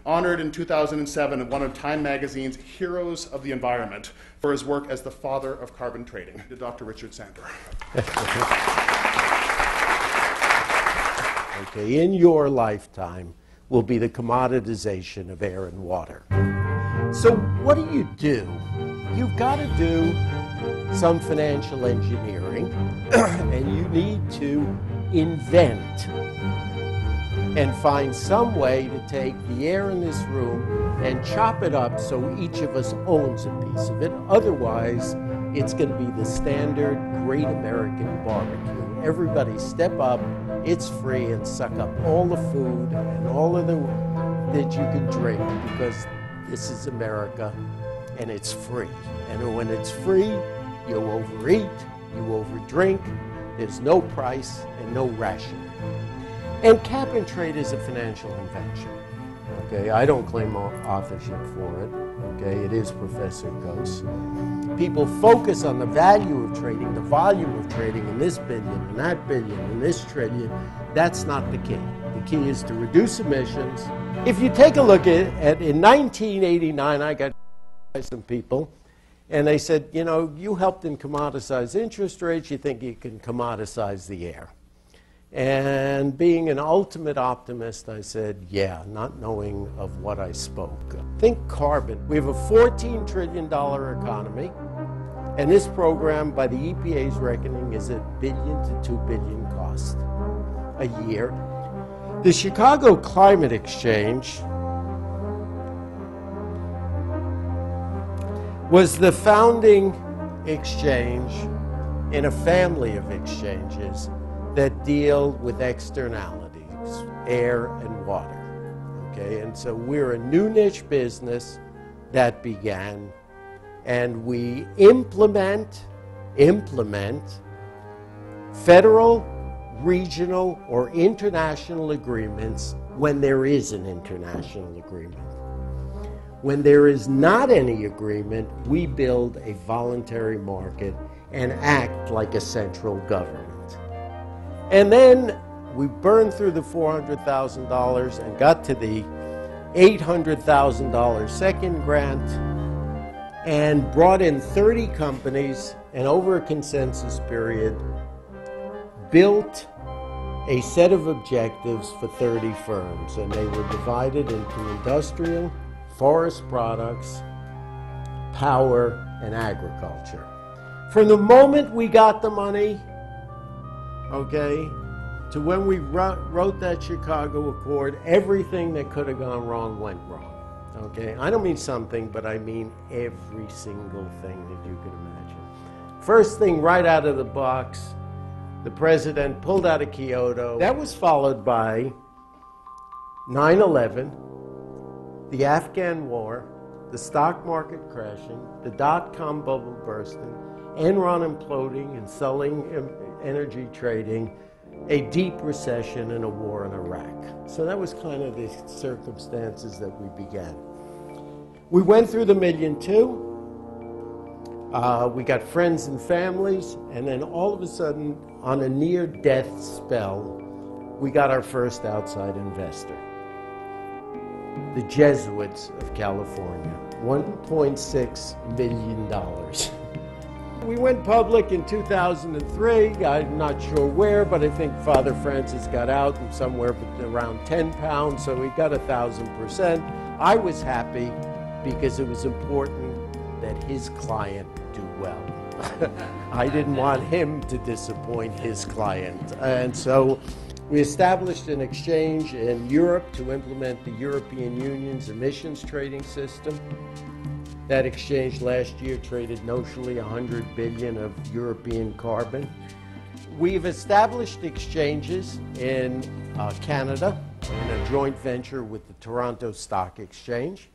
honored in 2007 and one of Time Magazine's Heroes of the Environment for his work as the father of carbon trading, to Dr. Richard Sandor. Okay, in your lifetime will be the commoditization of air and water. So what do? You've got to do some financial engineering, and you need to invent and find some way to take the air in this room and chop it up so each of us owns a piece of it. Otherwise, it's going to be the standard Great American Barbecue. Everybody step up, it's free, and suck up all the food and all of the that you can drink, because this is America and it's free. And when it's free, you overeat, you overdrink, there's no price and no rationing. And cap and trade is a financial invention. Okay, I don't claim authorship for it. Okay, it is Professor Coase. People focus on the value of trading, the volume of trading, and this billion, and that billion, and this trillion. That's not the key. The key is to reduce emissions. If you take a look at in 1989, I got by some people, and they said, you know, you helped in commoditize interest rates, you think you can commoditize the air. And being an ultimate optimist, I said, yeah, not knowing of what I spoke. Think carbon. We have a $14 trillion economy, and this program, by the EPA's reckoning, is $1 billion to $2 billion cost a year. The Chicago Climate Exchange was the founding exchange in a family of exchanges that deal with externalities, air and water. Okay, and so we're a new niche business that began, and we implement federal, regional, or international agreements when there is an international agreement. When there is not any agreement, we build a voluntary market and act like a central government. And then we burned through the $400,000 and got to the $800,000 second grant and brought in 30 companies, and over a consensus period built a set of objectives for 30 firms, and they were divided into industrial, forest products, power, and agriculture. From the moment we got the money, okay, to when we wrote that Chicago Accord, everything that could have gone wrong went wrong. Okay, I don't mean something, but I mean every single thing that you could imagine. First thing right out of the box, the president pulled out of Kyoto. That was followed by 9/11, the Afghan war, the stock market crashing, the dot-com bubble bursting, Enron imploding and selling energy trading, a deep recession, and a war in Iraq. So that was kind of the circumstances that we began. We went through the $1.2 million. We got friends and families, and then all of a sudden, on a near-death spell, we got our first outside investor. The Jesuits of California, $1.6 million. We went public in 2003. I'm not sure where, but I think Father Francis got out and somewhere around 10 pounds, so we got 1,000%. I was happy because it was important that his client do well. I didn't want him to disappoint his client. And so we established an exchange in Europe to implement the European Union's emissions trading system. That exchange last year traded notionally 100 billion of European carbon. We've established exchanges in Canada in a joint venture with the Toronto Stock Exchange,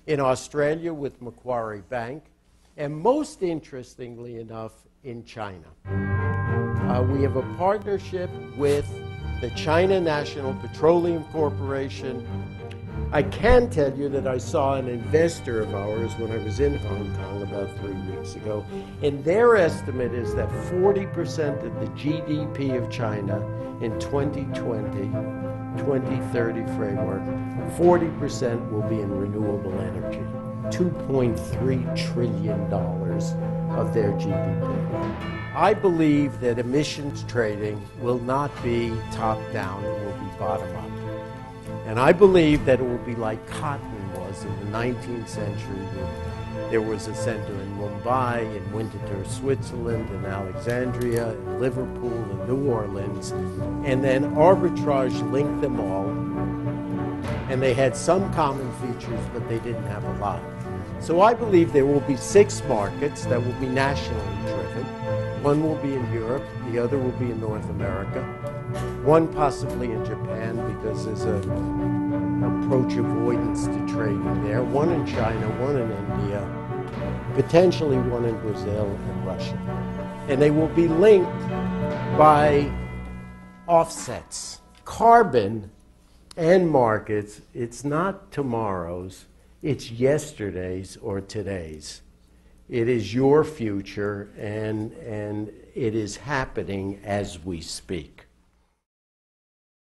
in Australia with Macquarie Bank, and most interestingly enough, in China. We have a partnership with the China National Petroleum Corporation. I can tell you that I saw an investor of ours when I was in Hong Kong about 3 weeks ago, and their estimate is that 40% of the GDP of China in 2020 2030 framework, 40% will be in renewable energy, $2.3 trillion of their GDP. I believe that emissions trading will not be top-down, it will be bottom-up. And I believe that it will be like cotton was in the 19th century. There was a center in Mumbai, in Winterthur, Switzerland, in Alexandria, in Liverpool, in New Orleans, and then arbitrage linked them all, and they had some common features, but they didn't have a lot. So I believe there will be 6 markets that will be nationally driven. One will be in Europe, the other will be in North America, one possibly in Japan because there's an approach avoidance to trading there, one in China, one in India, potentially one in Brazil and Russia. And they will be linked by offsets. Carbon and markets, it's not tomorrow's, it's yesterday's or today's. It is your future, and it is happening as we speak.